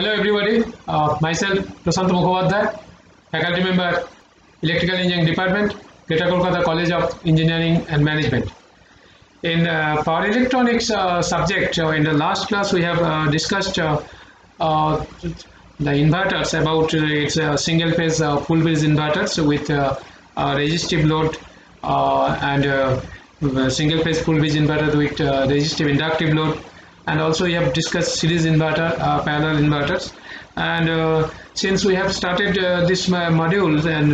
Hello everybody, myself Prashant Mukhopadhyay, faculty member, Electrical Engineering Department, Greater Kolkata College of Engineering and Management. In power electronics subject, in the last class we have discussed the inverters about its single phase full phase inverters with resistive load and single phase full phase inverter with resistive inductive load, and also we have discussed series inverter, parallel inverters. And since we have started this modules, and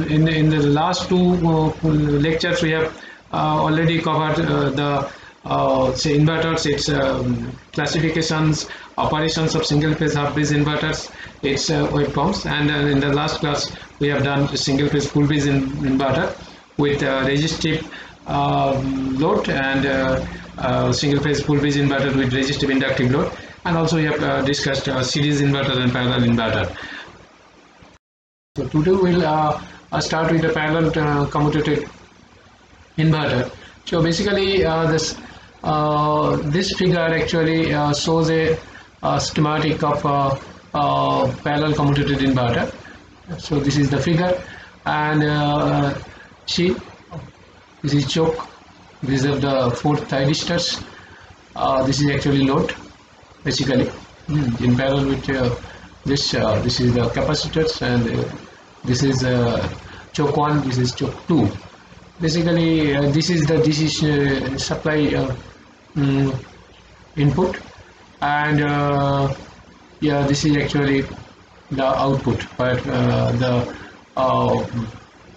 in the last two lectures we have already covered the say inverters, its classifications, operations of single phase half phase inverters, its waveforms, and in the last class we have done a single phase full phase inverter with resistive load and single phase full phase inverter with resistive inductive load, and also we have discussed series inverter and parallel inverter. So today we'll start with the parallel commutative inverter. So basically this figure actually shows a schematic of parallel commutative inverter. So this is the figure, and see, this is choke, these are the 4 thyristors, this is actually load basically in parallel with this is the capacitors, and this is choke 1, this is choke 2. Basically this is the DC supply input, and yeah, this is actually the output where the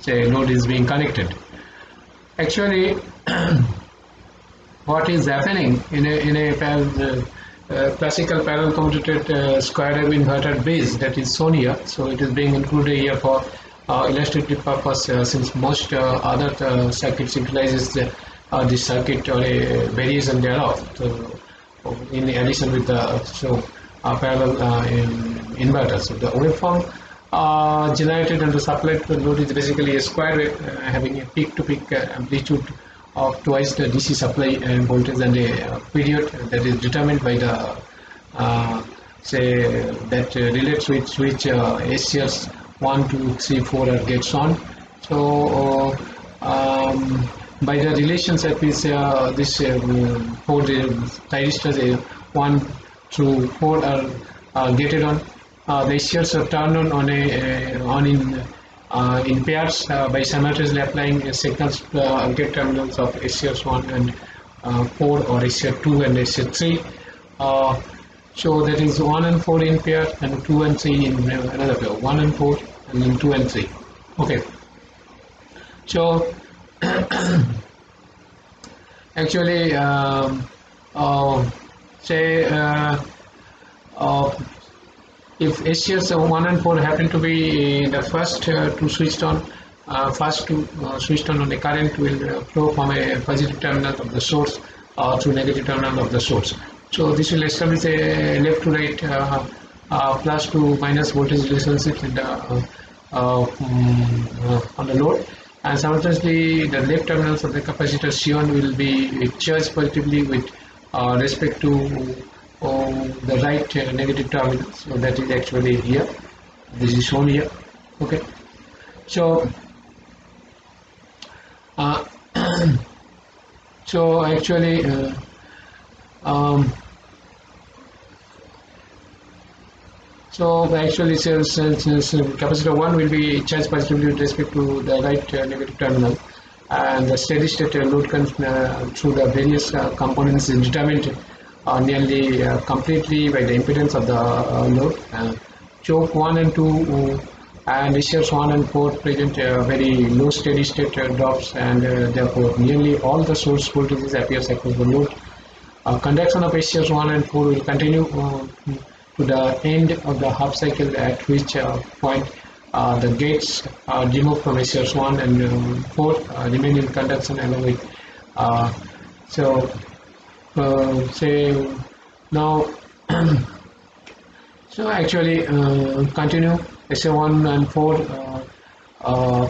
say load is being connected. Actually what is happening in a classical parallel commutative square wave inverter base that is shown here, so it is being included here for illustrative purpose, since most other circuits utilizes this circuit or a variation thereof, so in addition with the parallel inverter. So the waveform generated and the supplied load is basically a square wave having a peak to peak amplitude of twice the DC supply voltage, and a period that is determined by the say that relay switch which SCRs 1, 2, 3, 4 are gets on. So by the relations that is this 4 thyristors 1 through 4 are gated on. The SCRs are turned on in pairs by simultaneously applying signals gate terminals of SCRs 1 and 4, or SCR 2 and SCR 3. So that is 1 and 4 in pair, and 2 and 3 in another pair, 1 and 4 and then 2 and 3. Okay. So actually say if SCRs 1 and 4 happen to be the first to switched on, switched on the current will flow from a positive terminal of the source to negative terminal of the source. So this will establish a left to right plus to minus voltage relationship in the on the load, and simultaneously the left terminals of the capacitor C1 will be charged positively with respect to the right negative terminal. So that is actually here, this is shown here. Okay, so so actually capacitor 1 will be charged positively with respect to the right negative terminal, and the steady state load through the various components is determined nearly completely by the impedance of the load. Choke 1 and 2 and SCRs 1 and 4 present very low steady state drops, and therefore nearly all the source voltages appears across the load. Conduction of SCRs 1 and 4 will continue to the end of the half cycle, at which point the gates are removed from SCRs 1 and 4 remain in conduction along with say now so actually continue SCR 1 and 4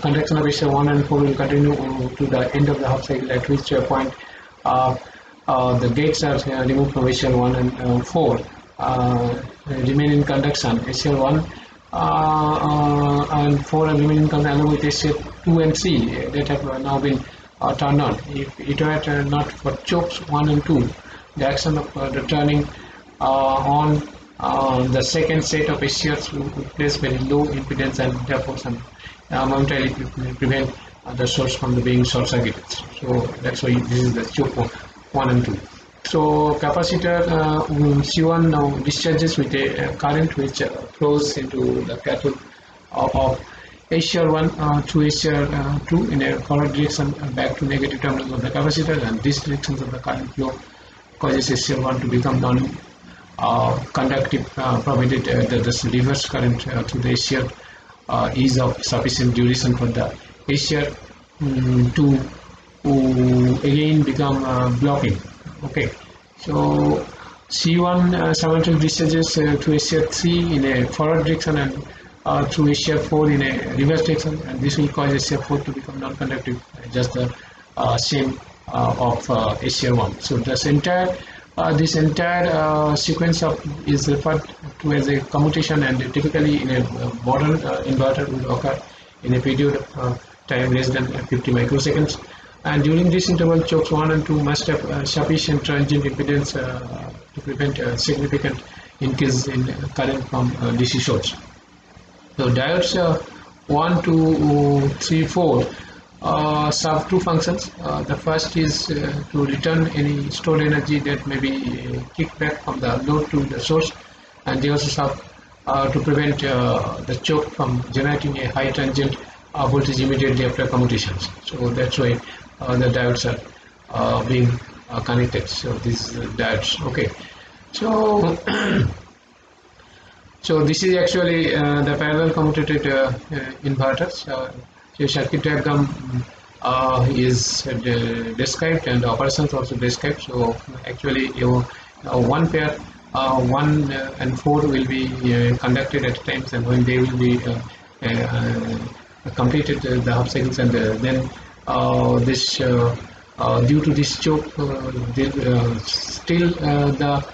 conduction of SCR 1 and 4 will continue to the end of the half cycle, at which point the gates are removed from SCR 1 and 4 remain in conduction, SCR1 and 4 remain in conduction along with SCR2 and 3 that have now been turned on. If it were not for chokes 1 and 2, the action of the turning on the second set of SCRs would place very low impedance and therefore momentarily prevent the source from being short circuited. So that's why this is the choke 1 and 2. So capacitor C1 now discharges with a current which flows into the cathode of SCR1 to SCR2 in a forward direction back to negative terminal of the capacitor, and this direction of the current flow causes SCR1 to become non-conductive provided that the reverse current through the SCR is of sufficient duration for the SCR to again become blocking. Okay, so C1 simultaneously discharges to SCR3 in a forward direction and through SCR4 in a reverse direction, and this will cause SCR4 to become non-conductive, just the same of SCR1. So this entire sequence is referred to as a commutation, and typically in a modern inverter will occur in a period of time less than 50 microseconds. And during this interval, chokes 1 and 2 must have sufficient transient impedance to prevent a significant increase in current from DC source. So diodes 1, 2, 3, 4 serve two functions. The first is to return any stored energy that may be kicked back from the load to the source, and they also serve to prevent the choke from generating a high transient voltage immediately after commutations. So that's why the diodes are being connected. So this is the diodes. Okay, so so this is actually the parallel commutated inverters. The circuit diagram is described and operations also described. So actually one pair 1 and 4 will be conducted at times, and when they will be completed the half cycles, and then this due to this choke still the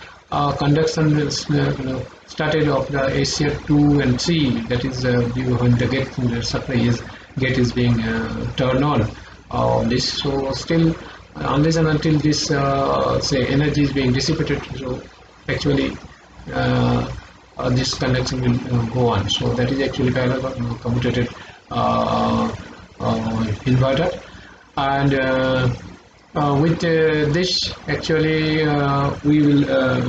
conduction started of the SCR2 and 3, that is when the gate is being turned on. This so still unless and until this say energy is being dissipated, so actually this conduction will go on. So that is actually parallel commutated inverter, and with this actually we will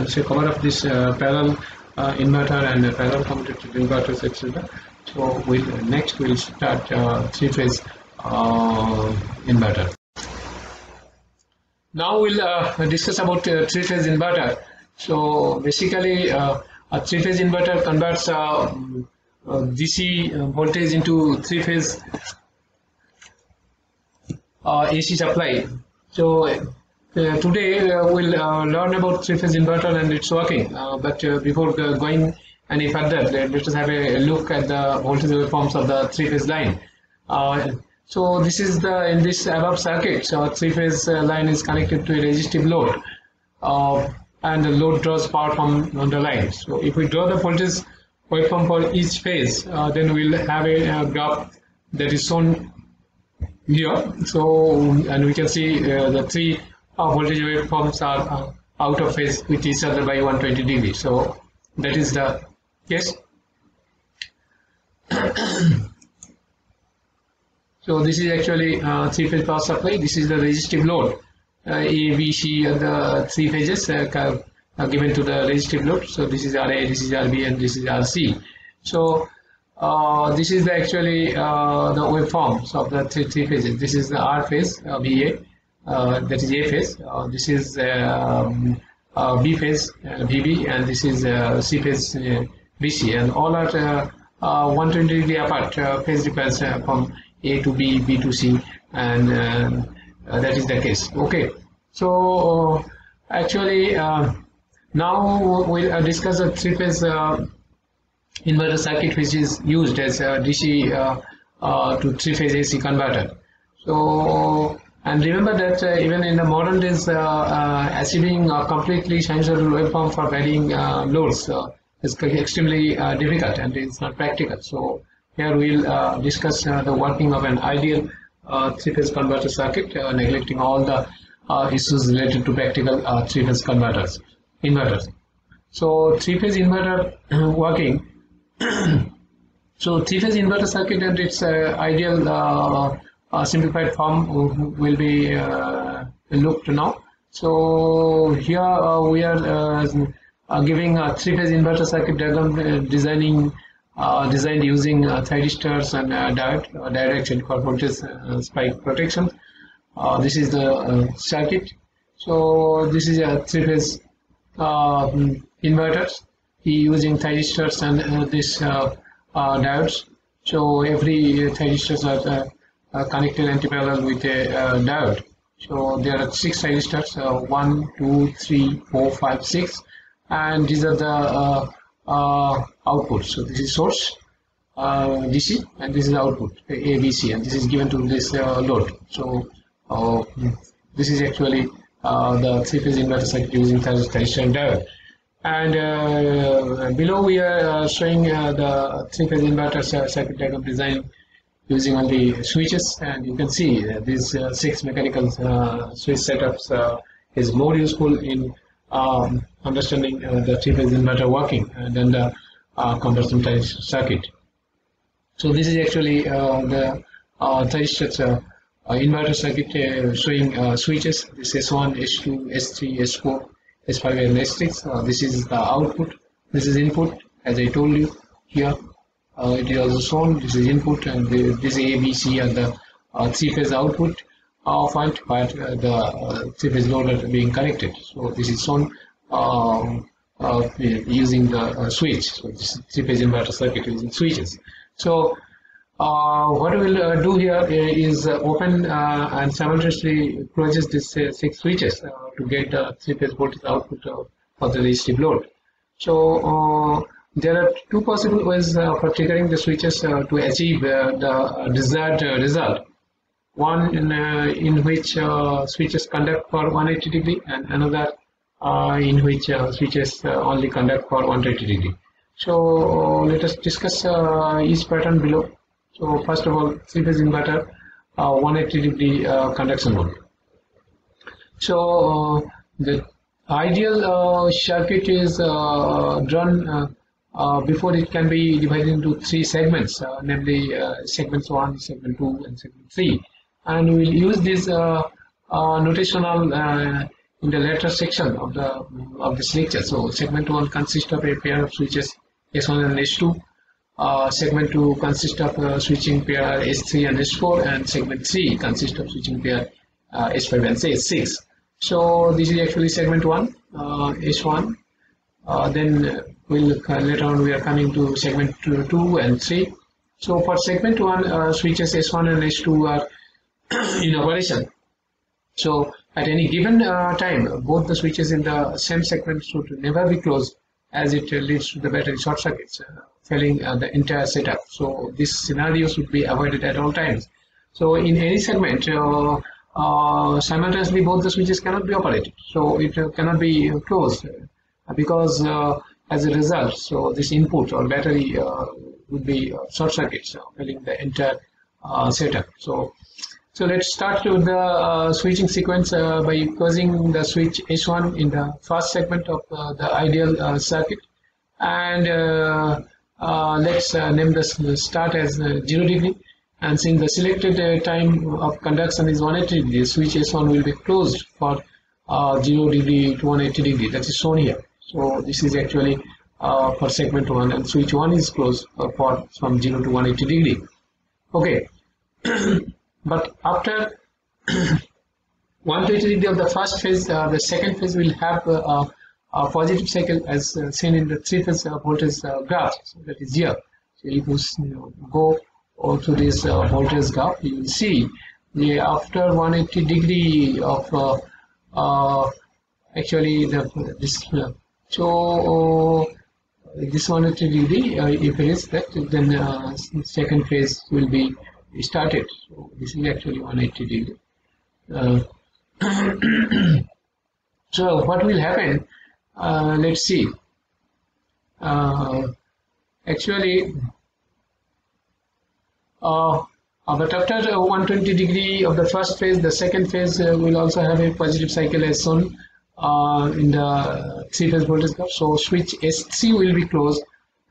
say cover up this parallel inverter and parallel commutated inverters, etc. So next we'll start three-phase inverter. Now we'll discuss about three-phase inverter. So basically a three-phase inverter converts DC voltage into three-phase AC supply. So today we'll learn about three-phase inverter and its working. But before going any further, let us have a look at the voltage waveforms of the three-phase line. So this is in this above circuit. So three-phase line is connected to a resistive load, and the load draws power from the line. So if we draw the voltage waveform for each phase, then we'll have a graph that is shown here. So and we can see the three voltage waveforms are out of phase with each other by 120 degrees. So that is the case. So this is actually three-phase power supply. This is the resistive load. A, B, C are the three phases given to the resistive load. So this is RA, this is RB, and this is RC. So this is actually the waveforms of the three phases. This is the R phase, VA, that is A phase. This is B phase, VB, and this is C phase, BC, and all are 120 degree apart phase difference from A to B, B to C, and that is the case. Okay, so actually now we'll discuss the three-phase inverter circuit which is used as a DC to three-phase AC converter. So And remember that even in the modern days, achieving a completely sinusoidal waveform for varying loads is extremely difficult and it's not practical. So here we'll discuss the working of an ideal three-phase converter circuit, neglecting all the issues related to practical three-phase inverters. So three-phase inverter working. So three-phase inverter circuit and its ideal simplified form will be looked now. So here we are giving a three-phase inverter circuit diagram designed using thyristors and diode actually for voltage spike protection. This is the circuit. So this is a three-phase inverters using thyristors and this diodes. So every thyristors are connected anti-parallel with a diode. So there are 6 thyristors, 1, 2, 3, 4, 5, 6, and these are the outputs. So this is source DC, and this is output ABC, and this is given to this load. So this is actually the three-phase inverter circuit using thyristor and diode. And below we are showing the three-phase inverter circuit diagram design using only switches, and you can see these 6 mechanical switch setups is more useful in understanding the three-phase inverter working than the conversion circuit. So this is actually the thyristor inverter circuit showing switches. This S1, S2, S3, S4, S5 and S6. This is the output. This is input, as I told you here. It is also shown. This is input, and this A, B, C are the three-phase output point where the three-phase load are being connected. So this is shown using the switch. So this is three-phase inverter circuit using switches. So what we will do here is open and simultaneously closes these 6 switches to get the three-phase voltage output for the resistive load. So there are 2 possible ways for triggering the switches to achieve the desired result. One in which switches conduct for 180 degree, and another in which switches only conduct for 180 degree. So let us discuss each pattern below. So first of all, three-phase inverter 180 degree conduction mode. So the ideal circuit is drawn before it can be divided into 3 segments, namely segments 1, segment 2, and segment 3. And we will use this notational in the later section of this lecture. So segment 1 consists of a pair of switches S1 and S2. Segment 2 consists of switching pair S3 and S4, and segment 3 consists of switching pair S5 and S6. So this is actually segment 1, S1. Then later on we are coming to segment 2 and 3. So for segment 1, switches S1 and S2 are in operation. So at any given time, both the switches in the same segment should never be closed, as it leads to the battery short circuits, failing the entire setup. So this scenario should be avoided at all times. So in any segment, simultaneously both the switches cannot be operated. So it cannot be closed because as a result, so this input or battery would be short circuits, failing the entire setup. So let's start with the switching sequence by closing the switch S1 in the first segment of the ideal circuit, and let's name the start as 0 degree, and since the selected time of conduction is 180 degree, switch S1 will be closed for 0 degree to 180 degree. That is shown here. So this is actually for segment 1, and switch 1 is closed from 0 to 180 degree. Okay. But after 180 degree of the first phase, the second phase will have a positive cycle as seen in the 3-phase voltage graph. So that is here. So if you go to this voltage graph, you will see after 180 degree of actually this. So this 180 degree, if it is that, then second phase will be started. So this is actually 180 degree. Uh, so what will happen? Let's see. Actually, but after 120 degree of the first phase, the second phase will also have a positive cycle as shown in the three-phase voltage curve. So switch S3 will be closed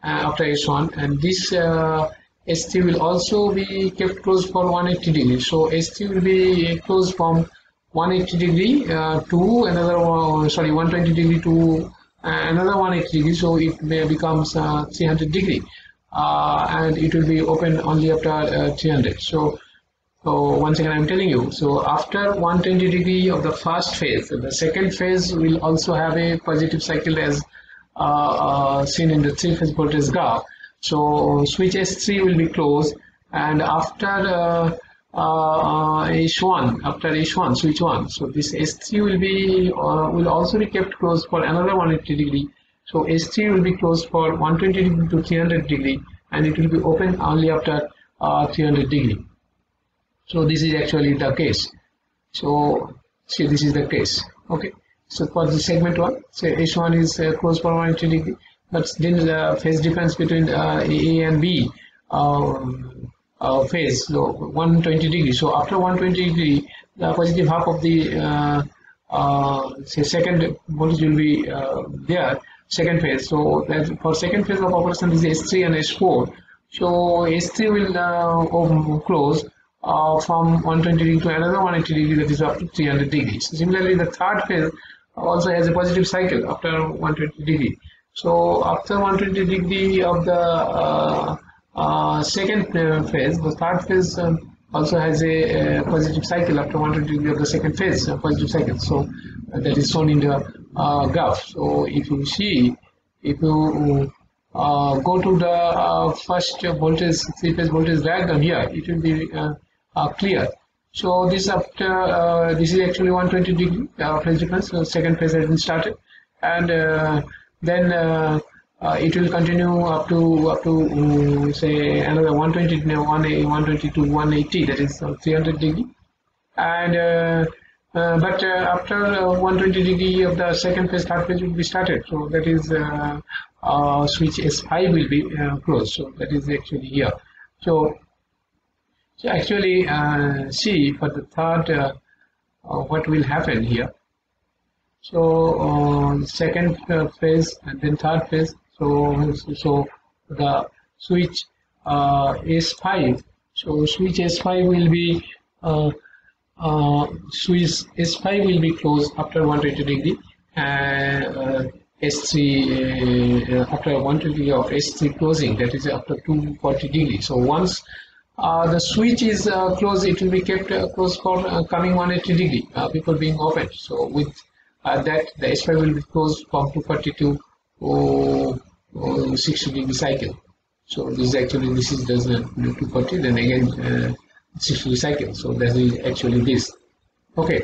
after S1, and this S3 will also be kept closed for 180 degrees. So S3 will be closed from 180 degree to another 120 degree to another 180 degree. So it becomes 300 degree. And it will be open only after 300. So once again I'm telling you, so after 120 degree of the first phase, the second phase will also have a positive cycle as seen in the three-phase voltage graph. So switch S3 will be closed, and after H1, switch 1, so this S3 will also be kept closed for another 180 degree. So S3 will be closed for 120 degree to 300 degree, and it will be open only after 300 degree. So this is actually the case. So see, this is the case. Okay. So for the segment 1, say H1 is closed for 180 degree, but then the phase difference between A and B phase, so 120 degree. So after 120 degree, the positive half of the say second voltage will be there, second phase. So that for second phase of operation is S3 and S4. So S3 will close from 120 degree to another 180 degree, that is up to 300 degrees. Similarly, the third phase also has a positive cycle after 120 degree. So after 120 degree of the second phase, the third phase also has a positive cycle after 120 degree of the second phase, positive cycle. So that is shown in the graph. So if you see, if you go to the first voltage, three-phase voltage diagram here, it will be clear. So this after this is actually 120 degree phase difference. So second phase has been started, and then it will continue up to say another 120, 120 to 180, that is 300 degree, and but after 120 degree of the second phase, third phase will be started. So that is switch S5 will be closed. So that is actually here. So actually see for the third what will happen here. So second phase and then third phase. So the switch S5. So switch S5 will be switch S5 will be closed after 120 degree, and S3 after 120 degree of S3 closing, that is after 240 degree. So once the switch is closed, it will be kept closed for coming 180 degree before being opened. So with that, the S5 will be closed from 240 to 60 degree cycle. So this is actually, this is does 240, then again 60 degree cycle. So that is actually this. Okay.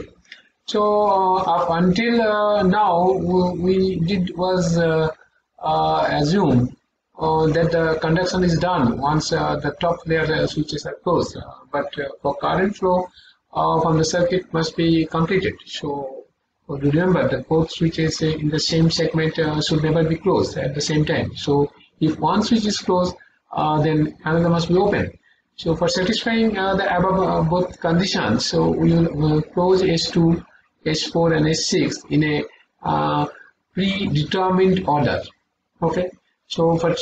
So up until now, we did was assume that the conduction is done once the top layer switches are closed. But for current flow from the circuit must be completed. So remember that both switches in the same segment should never be closed at the same time. So if one switch is closed, then another must be open. So for satisfying the above both conditions, so we will close S2, S4 and S6 in a predetermined order. Okay. So for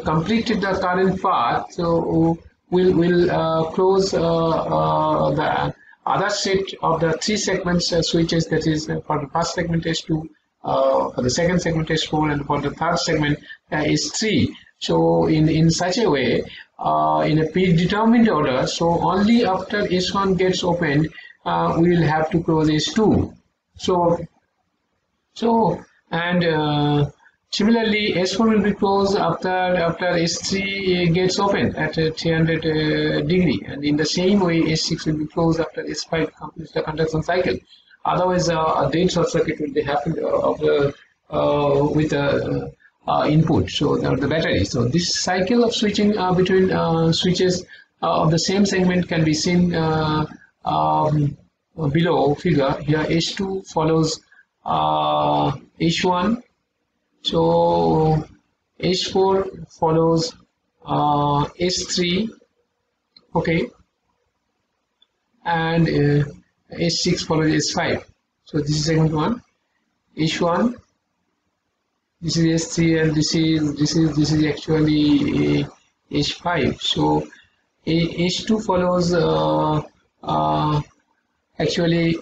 completed the current part, so we'll close the other set of the three segments switches, that is for the first segment S2, for the second segment S4, and for the third segment S3. So in such a way, in a predetermined order, so only after S1 gets opened, we will have to close S2. So and similarly, S4 will be closed after S3 gets open at 300 degree, and in the same way, S6 will be closed after S5 completes the conduction cycle. Otherwise, a dead short circuit will be happened with the input, so the battery. So this cycle of switching between switches of the same segment can be seen below figure here, H2 follows H1, so H4 follows H3, okay, and H6 follows H5. So this is segment 1, H1, this is H3, and this is actually H5. So H2 follows actually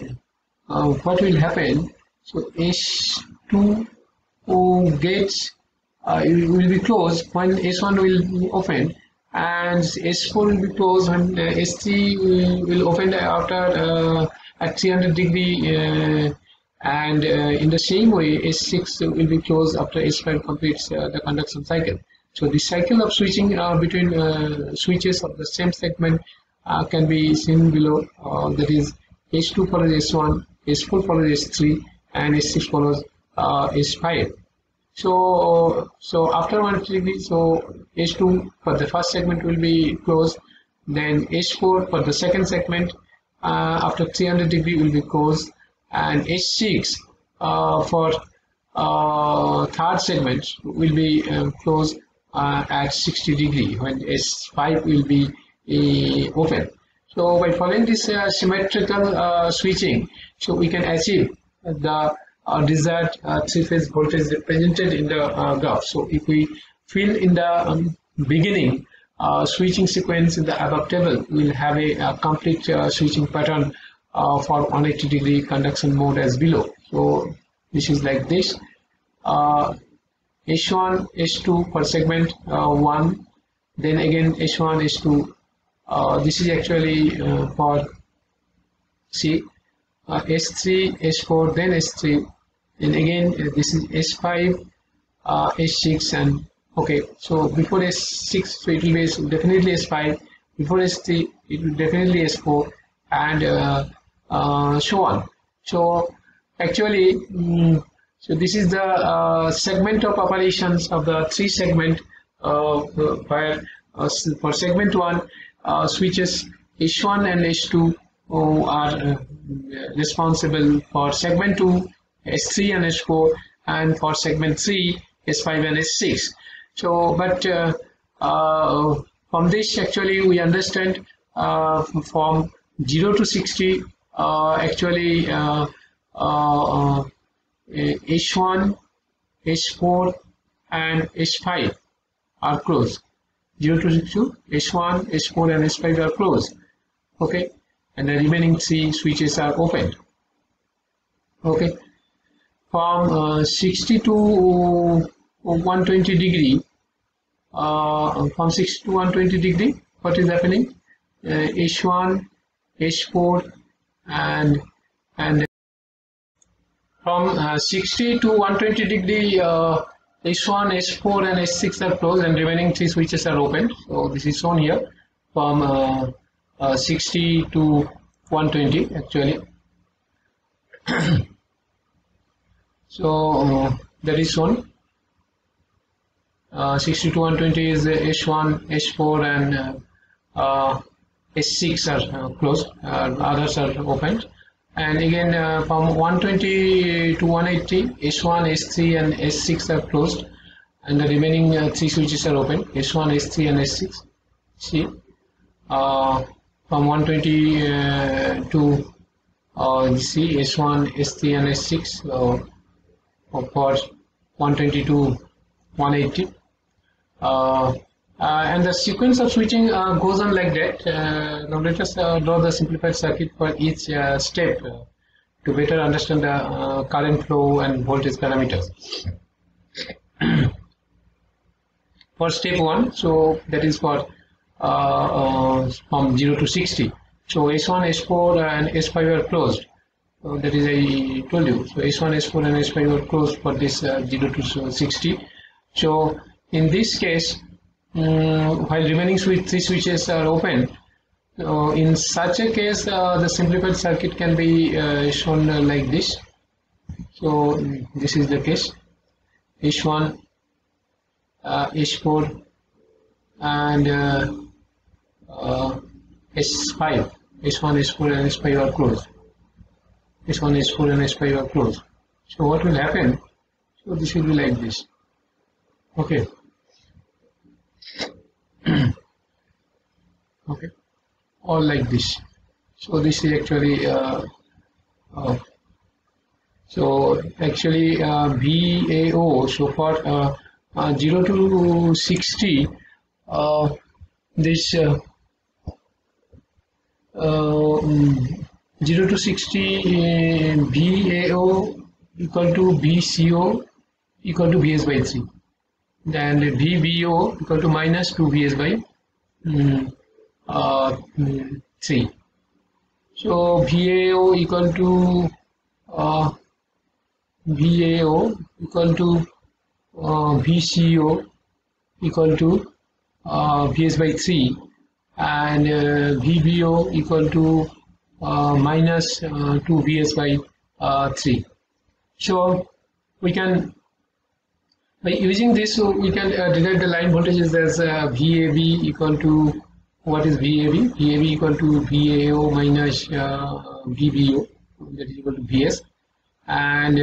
what will happen. So H2 gets it will be closed when S1 will be open, and S4 will be closed when S3 will open after at 300 degree, and in the same way S6 will be closed after S5 completes the conduction cycle. So the cycle of switching between switches of the same segment can be seen below. That is, H2 follows S1, S4 follows S3, and S6 follows S5. So after 180 degree, so H2 for the first segment will be closed, then H4 for the second segment after 300 degree will be closed, and H6 for third segment will be closed at 60 degree when S5 will be open. So by following this symmetrical switching, so we can achieve the desired three-phase voltage represented in the graph. So if we fill in the beginning switching sequence in the above table, we will have a complete switching pattern for 180 degree conduction mode as below. So this is like this. H1, H2 for segment 1, then again H1, H2. This is actually for S3, S4, then S3, and again this is S5, S6, and okay. So before S6, so it will be definitely S5. Before S3, it will definitely S4, and so on. So actually, so this is the segment of operations of the three segment where for segment 1 switches H1 and H2 are responsible for segment 2, S3 and S4, and for segment 3, S5 and S6. So but from this actually we understand from 0 to 60 actually H1, H4 and H5 are closed. 0 to 60, H1, H4 and H5 are closed, okay, and the remaining three switches are opened, okay. From 60 to 120 degree, from 60 to 120 degree, what is happening? H1, H4 and from 60 to 120 degree, H1, H4 and H6 are closed and remaining three switches are open. So this is shown here from 60 to 120 actually. So that is shown. 60 to 120 is H1, H4 and S6 are closed, others are opened. And again from 120 to 180, H1, S3 and S6 are closed, and the remaining three switches are open, H1, S3 and S6. See, from 120 to see H1, S3 and S6 for 120 to 180. And the sequence of switching goes on like that. Now let us draw the simplified circuit for each step to better understand the current flow and voltage parameters. For step 1, so that is for from 0 to 60. So S1, S4 and S5 are closed. So that is I told you. So S1, S4 and S5 are closed for this 0 to 60. So in this case, while remaining three switches are open, in such a case the simplified circuit can be shown like this. So this is the case: H1, H4 and S5. H1, S4 and S5 are closed. S1, S4 and S5 are closed. So what will happen? So this will be like this. Okay. Okay. All like this. So this is actually so actually VAO. So for 0 to 60, this 0 to 60 VAO equal to VCO equal to VS by 3, and VBO equal to minus 2 VS by 3. So VAO equal to VCO equal to VS by 3, and VBO equal to minus 2 VS by 3. So we can, by using this, so we can derive the line voltages as VAB equal to, what is VAB? VAB equal to VAO minus VBO, that is equal to VS, and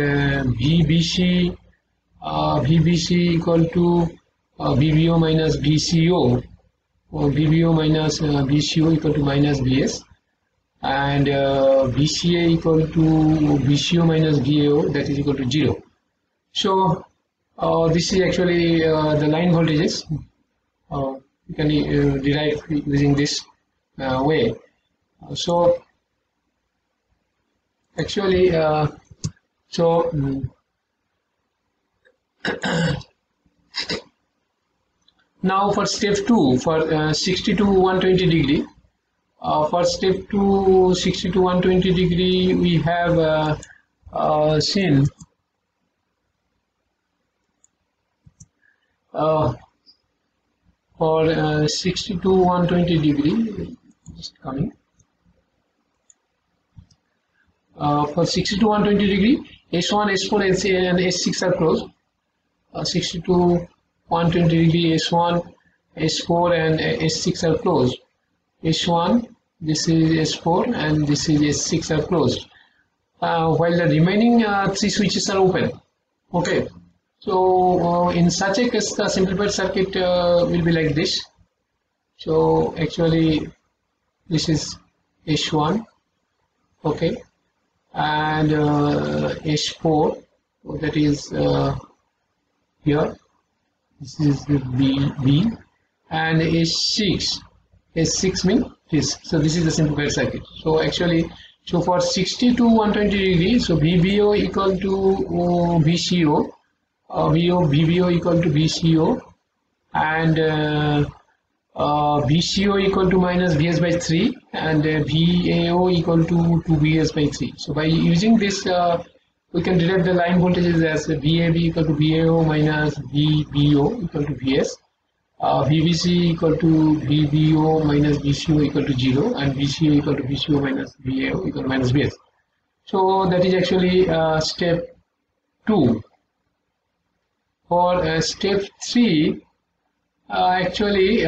VBC equal to VBO minus VCO, or VBO minus VCO equal to minus VS, and VCA equal to VCO minus VAO, that is equal to 0. So this is actually the line voltages. You can derive using this way. So actually, now for step 2, for 60 to 120 degree, for step 2 60 to 120 degree, we have seen for 60 to 120 degree, just coming. For 60 to 120 degree, S1, S4, and S6 are closed. 60 to 120 degree, S1, S4, and S6 are closed. S1, this is S4, and this is S6 are closed. While the remaining 3 switches are open. Okay. So in such a case, the simplified circuit will be like this. So actually, this is S1, okay, and S4, so that is here. This is the B, and S6 means this. So this is the simplified circuit. So actually, so for 60 to 120 degrees, so VBO equal to VCO. VBO equal to VCO, and VCO equal to minus VS by 3, and VAO equal to 2 VS by 3. So by using this, we can derive the line voltages as VAB equal to VAO minus VBO equal to VS, VBC equal to VBO minus VCO equal to 0, and VCO equal to VCO minus VAO equal to minus VS. So that is actually step 2. For step 3, actually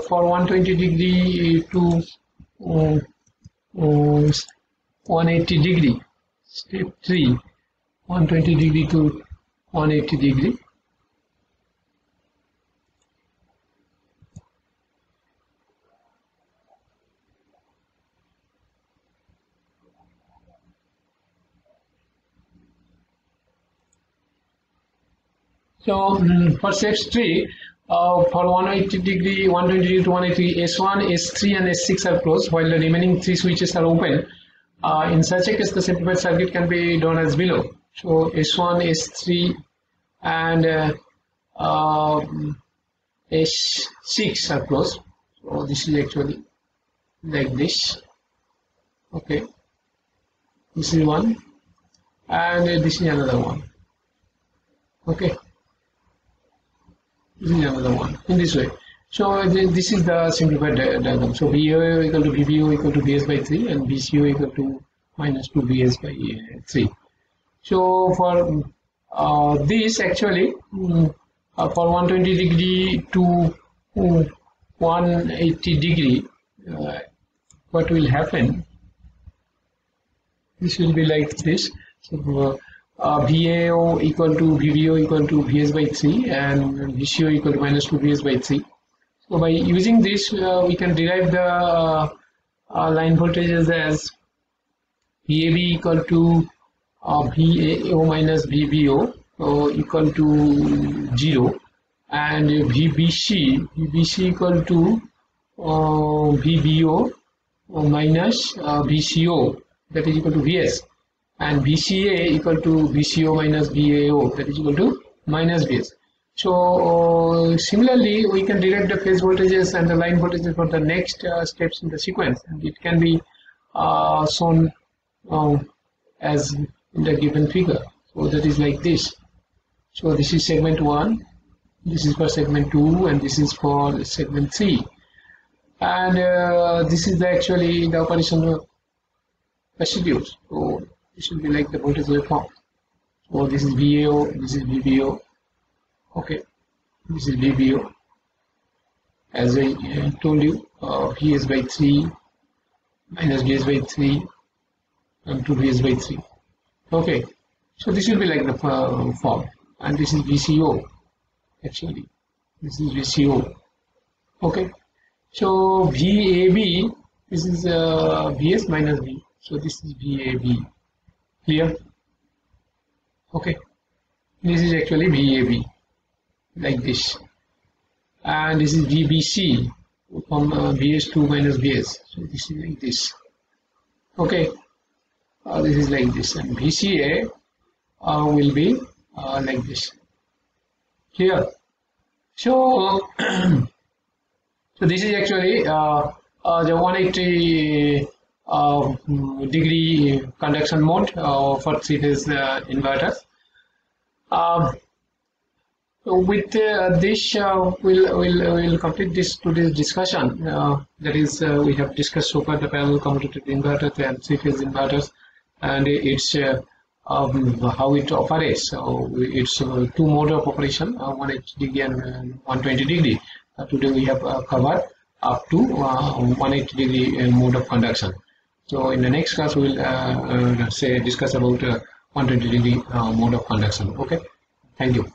for 120 degree to 180 degree, step 3, 120 degree to 180 degree. So for step 3, for 180 degree, 120 degree to 180, S1, S3, and S6 are closed, while the remaining 3 switches are open. In such a case, the simplified circuit can be done as below. So S1, S3, and S6 are closed. So this is actually like this. Okay, this is one, and this is another one. Okay. This is another one in this way. So this is the simplified diagram. So VAO equal to VBO equal to VS by 3, and VCO equal to minus 2 VS by 3. So for this actually, for 120 degree to 180 degree, what will happen this will be like this. So VAO equal to VBO equal to VS by 3 and VCO equal to minus 2 VS by 3. So by using this we can derive the line voltages as VAB equal to VAO minus VBO equal to 0, and VBC equal to VBO minus VCO, that is equal to VS, and VCA equal to VCO minus VAO, that is equal to minus VS. So similarly we can derive the phase voltages and the line voltages for the next steps in the sequence, and it can be shown as in the given figure. So that is like this. So this is segment 1, this is for segment 2, and this is for segment 3, and this is actually the operational residues. So this will be like the voltage waveform. So this is VAO, this is VBO, okay, this is VBO, as I told you, VS by 3 minus VS by 3 and 2 VS by 3. Okay, so this will be like the form, and this is VCO. Actually, this is VCO. Okay, so VAB, this is VS minus V. So this is VAB. Clear? Okay, this is actually VAB, like this, and this is VBC from VS2 minus VS. So this is like this. Okay, this is like this, and VCA will be like this. Clear? So so this is actually the 180 degree conduction mode for 3-phase inverters. With this we'll complete this today's discussion. That is, we have discussed so far the parallel commutative inverters and 3-phase inverters, and it's how it operates. So it's two modes of operation, 180 degree and 120 degree. Today we have covered up to 180 degree mode of conduction. So in the next class we will discuss about 120 degree mode of conduction. Okay, thank you.